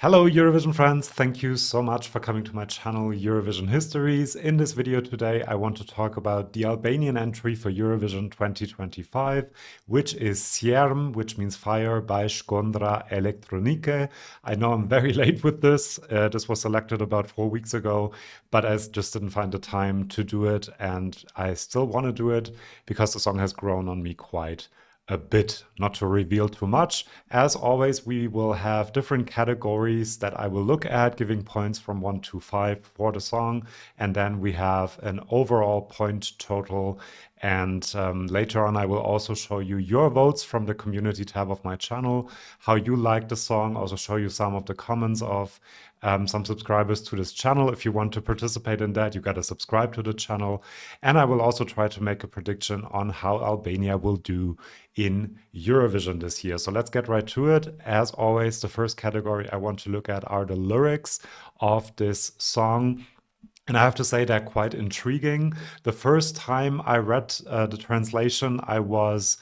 Hello Eurovision friends, thank you so much for coming to my channel Eurovision Histories. In this video today I want to talk about the Albanian entry for Eurovision 2025, which is Zjerm, which means fire, by Shkodra Elektronike. I know I'm very late with this. This was selected about 4 weeks ago, but I just didn't find the time to do it, and I still want to do it because the song has grown on me quite a bit. Not to reveal too much. As always, we will have different categories that I will look at, giving points from 1 to 5 for the song. And then we have an overall point total. And later on, I will also show you your votes from the community tab of my channel, how you like the song, also show you some of the comments of some subscribers to this channel. If you want to participate in that, you got to subscribe to the channel. And I will also try to make a prediction on how Albania will do in Eurovision this year. So let's get right to it. As always, the first category I want to look at are the lyrics of this song. And I have to say they're quite intriguing. The first time I read the translation, I was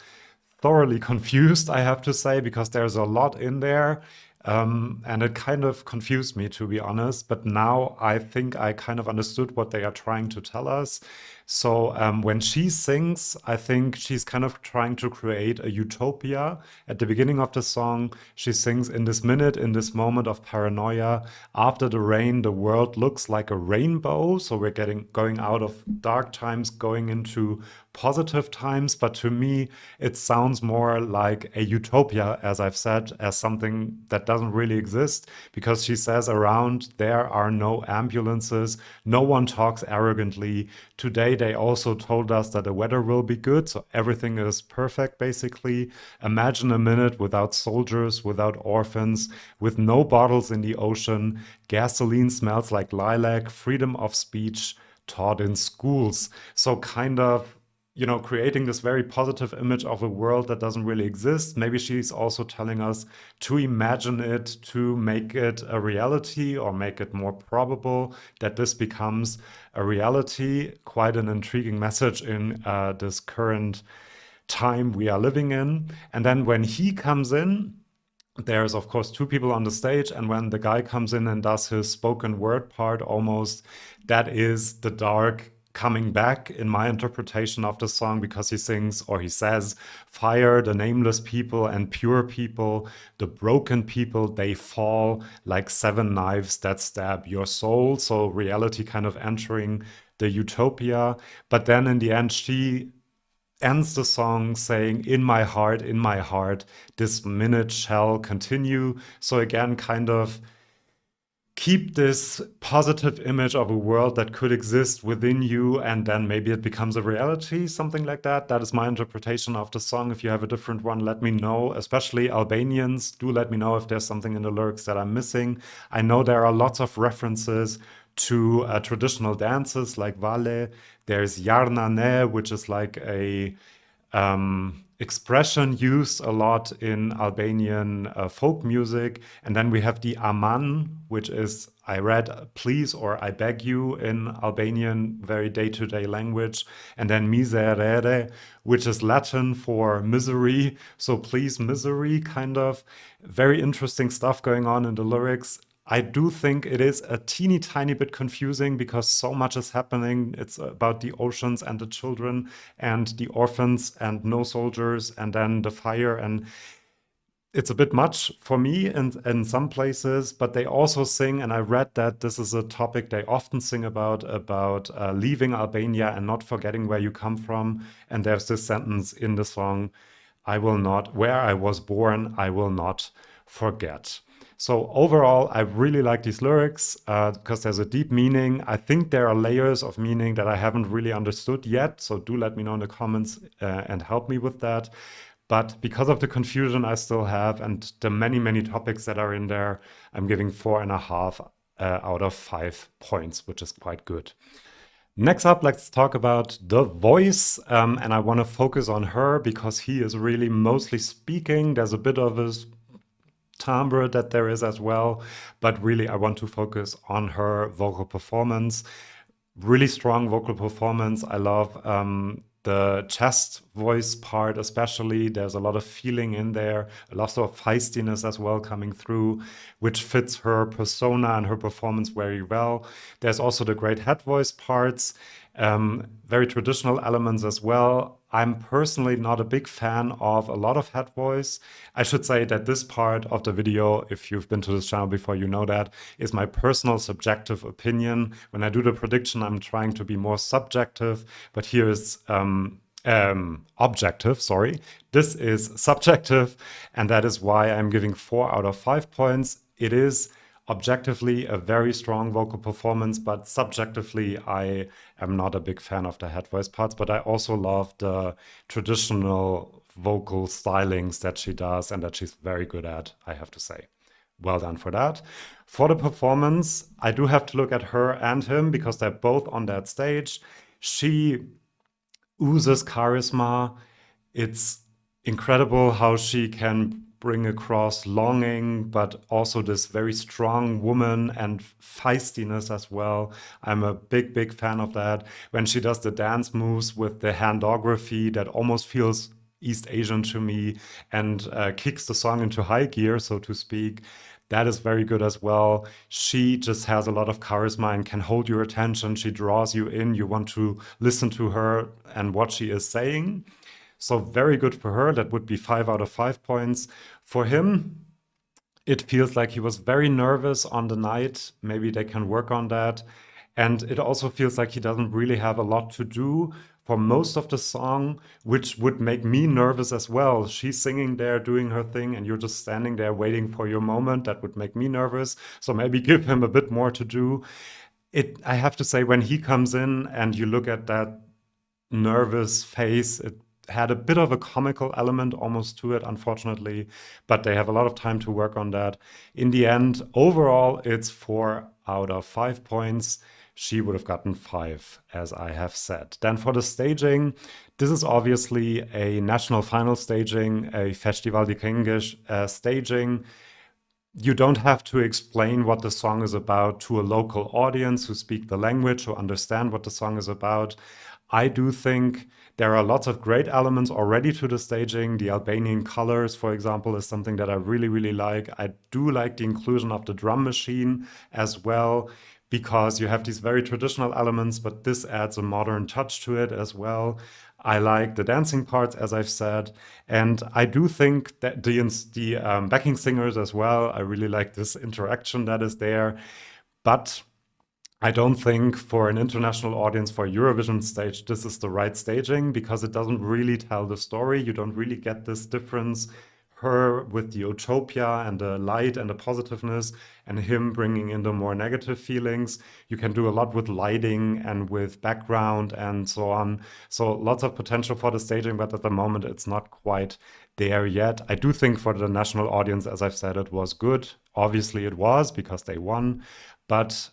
thoroughly confused, I have to say, because there's a lot in there. And it kind of confused me, to be honest. But now I think I kind of understood what they are trying to tell us. So when she sings, I think she's kind of trying to create a utopia. At the beginning of the song, she sings, "In this minute, in this moment of paranoia, after the rain, the world looks like a rainbow." So we're going out of dark times, going into positive times. But to me, it sounds more like a utopia, as I've said, as something that doesn't really exist, because she says around there are no ambulances, no one talks arrogantly. Today they also told us that the weather will be good, so everything is perfect basically. Imagine a minute without soldiers, without orphans, with no bottles in the ocean. Gasoline smells like lilac, freedom of speech taught in schools. So kind of, creating this very positive image of a world that doesn't really exist. Maybe she's also telling us to imagine it, to make it a reality, or make it more probable that this becomes a reality. Quite an intriguing message in this current time we are living in. And then when he comes in, there's of course two people on the stage, and when the guy comes in and does his spoken word part, almost, that is the dark coming back in my interpretation of the song, because he sings, or he says, "Fire, the nameless people and pure people, the broken people, they fall like 7 knives that stab your soul." So reality kind of entering the utopia. But then in the end, she ends the song saying, in my heart, this minute shall continue." So again, kind of keep this positive image of a world that could exist within you, and then maybe it becomes a reality, something like that. That is my interpretation of the song. If you have a different one, let me know. Especially Albanians, do let me know if there's something in the lyrics that I'm missing. I know there are lots of references to traditional dances like Vale. There's Jarna Ne, which is like a expression used a lot in Albanian folk music. And then we have the aman, which is, I read, please or I beg you in Albanian, very day-to-day language. And then miserere, which is Latin for misery. So please, misery, kind of. Very interesting stuff going on in the lyrics. I do think it is a teeny tiny bit confusing because so much is happening. It's about the oceans and the children and the orphans and no soldiers, and then the fire. And it's a bit much for me in some places, but they also sing, and I read that this is a topic they often sing about leaving Albania and not forgetting where you come from. And there's this sentence in the song, "I will not, where I was born, I will not forget." So overall, I really like these lyrics because there's a deep meaning. I think there are layers of meaning that I haven't really understood yet. So do let me know in the comments and help me with that. But because of the confusion I still have and the many, many topics that are in there, I'm giving 4.5 out of 5 points, which is quite good. Next up, let's talk about the voice. And I want to focus on her because he is really mostly speaking. There's a bit of his timbre that there is as well, but really I want to focus on her vocal performance. Really strong vocal performance. I love the chest voice part especially. There's a lot of feeling in there, a lot of feistiness as well coming through, which fits her persona and her performance very well. There's also the great head voice parts, very traditional elements as well. I'm personally not a big fan of a lot of head voice. I should say that this part of the video, if you've been to this channel before, you know that, is my personal subjective opinion. When I do the prediction, I'm trying to be more subjective, but here is objective, sorry. This is subjective, and that is why I'm giving 4 out of 5 points. It is objectively a very strong vocal performance, but subjectively I am not a big fan of the head voice parts, but I also love the traditional vocal stylings that she does and that she's very good at, I have to say. Well done for that. For the performance, I do have to look at her and him because they're both on that stage. She oozes charisma. It's incredible how she can bring across longing, but also this very strong woman and feistiness as well. I'm a big fan of that. When she does the dance moves with the handography, that almost feels East Asian to me, and kicks the song into high gear, so to speak. That is very good as well. She just has a lot of charisma and can hold your attention. She draws you in. You want to listen to her and what she is saying. So very good for her. That would be 5 out of 5 points. For him, it feels like he was very nervous on the night. Maybe they can work on that. And it also feels like he doesn't really have a lot to do for most of the song, which would make me nervous as well. She's singing there, doing her thing, and you're just standing there waiting for your moment. That would make me nervous. So maybe give him a bit more to do. I have to say, when he comes in and you look at that nervous face, it had a bit of a comical element almost to it, unfortunately, but they have a lot of time to work on that. In the end, overall, it's 4 out of 5 points. She would have gotten 5, as I have said. Then for the staging, this is obviously a national final staging, a Festival de Kringes staging. You don't have to explain what the song is about to a local audience who speak the language, who understand what the song is about. I do think there are lots of great elements already to the staging. The Albanian colors, for example, is something that I really like. I do like the inclusion of the drum machine as well, because you have these very traditional elements, but this adds a modern touch to it as well. I like the dancing parts, as I've said, and I do think that the backing singers as well. I really like this interaction that is there, but I don't think for an international audience, for a Eurovision stage, this is the right staging, because it doesn't really tell the story. You don't really get this difference. Her with the utopia and the light and the positiveness, and him bringing in the more negative feelings. You can do a lot with lighting and with background and so on. So lots of potential for the staging, but at the moment it's not quite there yet. I do think for the national audience, as I've said, it was good. Obviously it was, because they won, but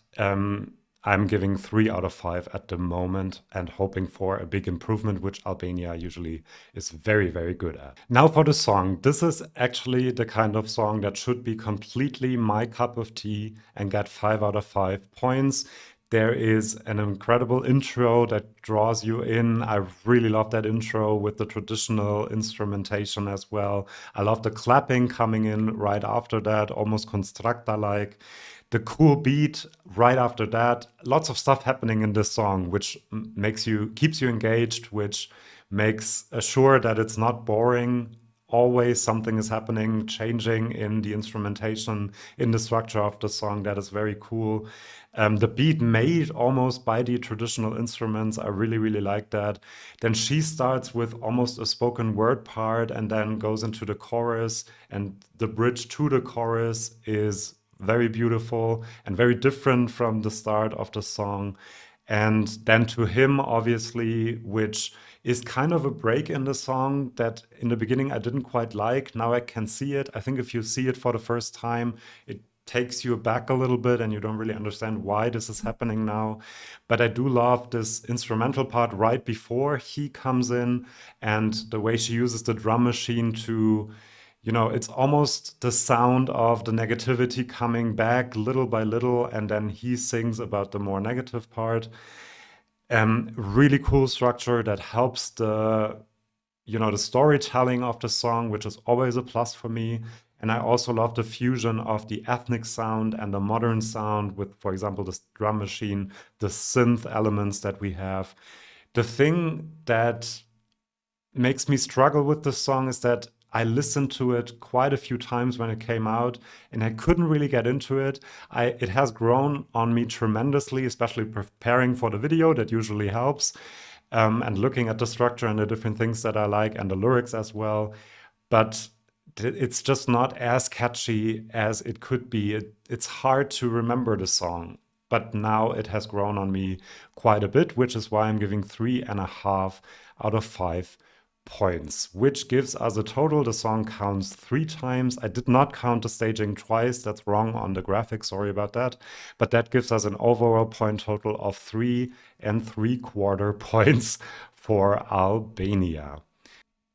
I'm giving 3 out of 5 at the moment and hoping for a big improvement, which Albania usually is very good at. Now for the song. This is actually the kind of song that should be completely my cup of tea and get 5 out of 5 points. There is an incredible intro that draws you in. I really love that intro with the traditional instrumentation as well. I love the clapping coming in right after that, almost Constracta-like. The cool beat right after that. Lots of stuff happening in this song, which keeps you engaged, which makes sure that it's not boring. Always something is happening, changing in the instrumentation, in the structure of the song. That is very cool. The beat made almost by the traditional instruments. I really like that. Then she starts with almost a spoken word part and then goes into the chorus, and the bridge to the chorus is very beautiful and very different from the start of the song. And then to him, obviously, which is kind of a break in the song that in the beginning I didn't quite like. Now I can see it. I think if you see it for the first time, it takes you back a little bit and you don't really understand why this is happening now. But I do love this instrumental part right before he comes in, and the way she uses the drum machine to, it's almost the sound of the negativity coming back little by little, and then he sings about the more negative part. Really cool structure that helps the the storytelling of the song, which is always a plus for me. And I also love the fusion of the ethnic sound and the modern sound with, for example, this drum machine, the synth elements that we have. The thing that makes me struggle with this song is that I listened to it quite a few times when it came out, and I couldn't really get into it. It has grown on me tremendously, especially preparing for the video. That usually helps, and looking at the structure and the different things that I like and the lyrics as well. But it's just not as catchy as it could be. It's hard to remember the song. But now it has grown on me quite a bit, which is why I'm giving 3.5 out of 5 points, which gives us a total. The song counts 3 times. I did not count the staging twice. That's wrong on the graphic. Sorry about that. But that gives us an overall point total of 3.75 points for Albania.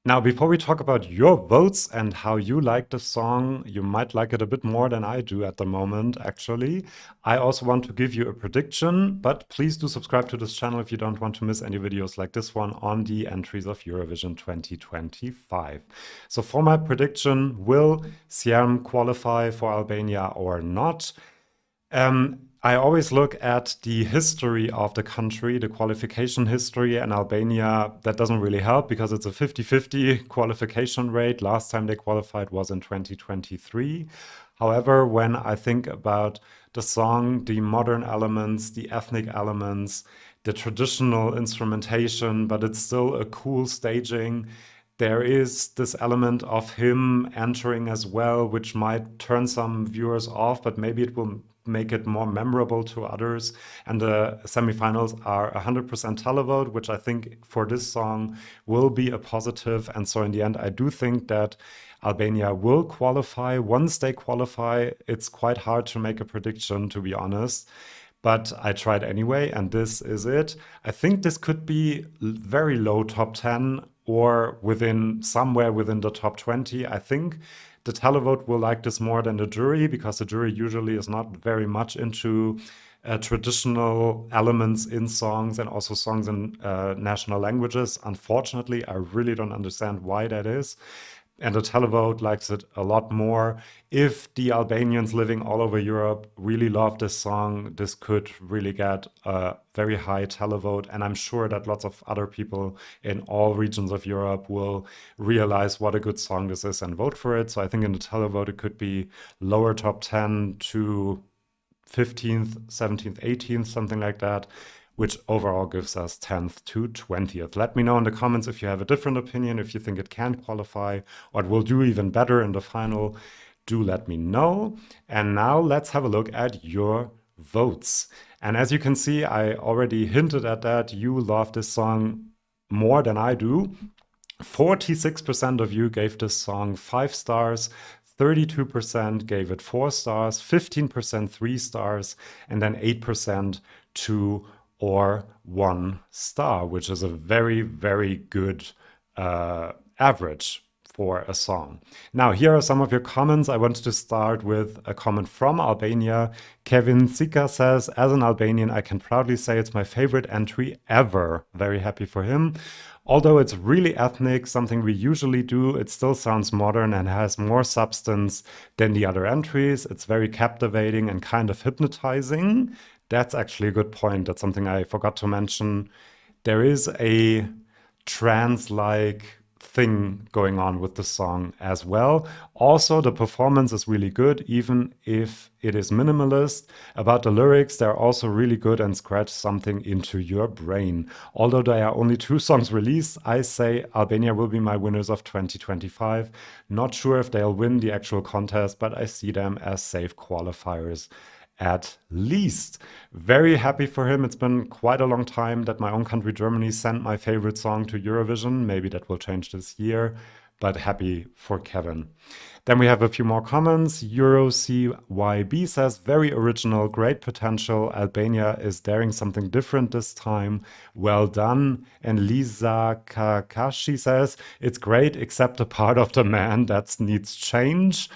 Now, before we talk about your votes and how you like the song, you might like it a bit more than I do at the moment, actually. I also want to give you a prediction, but please do subscribe to this channel if you don't want to miss any videos like this one on the entries of Eurovision 2025. So for my prediction, will Zjerm qualify for Albania or not? I always look at the history of the country, the qualification history, and Albania, that doesn't really help because it's a 50-50 qualification rate. Last time they qualified was in 2023. However, when I think about the song, the modern elements, the ethnic elements, the traditional instrumentation, but it's still a cool staging. There is this element of him entering as well, which might turn some viewers off, but maybe it will make it more memorable to others. And the semifinals are 100% televote, which I think for this song will be a positive. And so in the end, I do think that Albania will qualify. Once they qualify, it's quite hard to make a prediction, to be honest. But I tried anyway, and this is it. I think this could be very low top 10 or somewhere within the top 20. I think the televote will like this more than the jury because the jury usually is not very much into traditional elements in songs and also songs in national languages. Unfortunately, I really don't understand why that is. And the televote likes it a lot more. If the Albanians living all over Europe really love this song, this could really get a very high televote. And I'm sure that lots of other people in all regions of Europe will realize what a good song this is and vote for it. So I think in the televote, it could be lower top 10 to 15th, 17th, 18th, something like that, which overall gives us 10th to 20th. Let me know in the comments if you have a different opinion, if you think it can qualify or it will do even better in the final. Do let me know. And now let's have a look at your votes. And as you can see, I already hinted at that. You love this song more than I do. 46% of you gave this song 5 stars. 32% gave it 4 stars, 15% 3 stars, and then 8% 2 or 1 star, which is a very, very good average for a song. Now, here are some of your comments. I wanted to start with a comment from Albania. Kevin Sika says, as an Albanian, I can proudly say it's my favorite entry ever. Very happy for him. Although it's really ethnic, something we usually do, it still sounds modern and has more substance than the other entries. It's very captivating and kind of hypnotizing. That's actually a good point. That's something I forgot to mention. There is a trance-like thing going on with the song as well. Also, the performance is really good, even if it is minimalist. About the lyrics, they're also really good and scratch something into your brain. Although there are only 2 songs released, I say Albania will be my winners of 2025. Not sure if they'll win the actual contest, but I see them as safe qualifiers at least. Very happy for him. It's been quite a long time that my own country, Germany, sent my favorite song to Eurovision. Maybe that will change this year, but happy for Kevin. Then we have a few more comments. EuroCYB says, very original, great potential. Albania is daring something different this time. Well done. And Lisa Kakashi says, it's great, except the part of the man that needs change.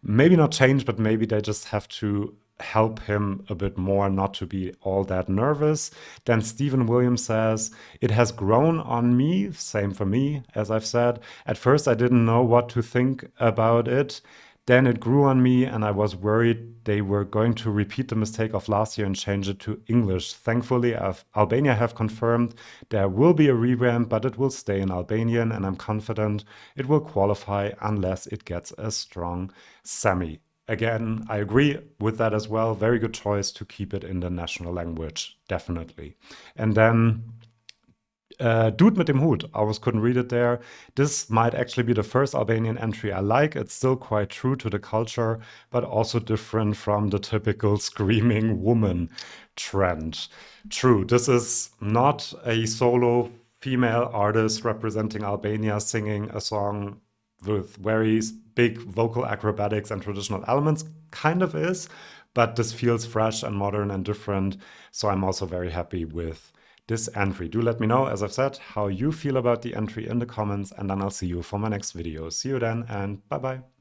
Maybe not change, but maybe they just have to help him a bit more not to be all that nervous. Then Stephen Williams says, it has grown on me, same for me, as I've said. At first I didn't know what to think about it. Then it grew on me and I was worried they were going to repeat the mistake of last year and change it to English. Thankfully, Albania have confirmed there will be a revamp, but it will stay in Albanian and I'm confident it will qualify unless it gets a strong semi. Again, I agree with that as well. Very good choice to keep it in the national language, definitely. And then Dude mit dem Hut, I almost couldn't read it there. This might actually be the first Albanian entry I like. It's still quite true to the culture, but also different from the typical screaming woman trend. True, this is not a solo female artist representing Albania singing a song with very big vocal acrobatics and traditional elements. Kind of is, but this feels fresh and modern and different. So I'm also very happy with this entry. Do let me know, as I've said, how you feel about the entry in the comments, and then I'll see you for my next video. See you then, and bye bye.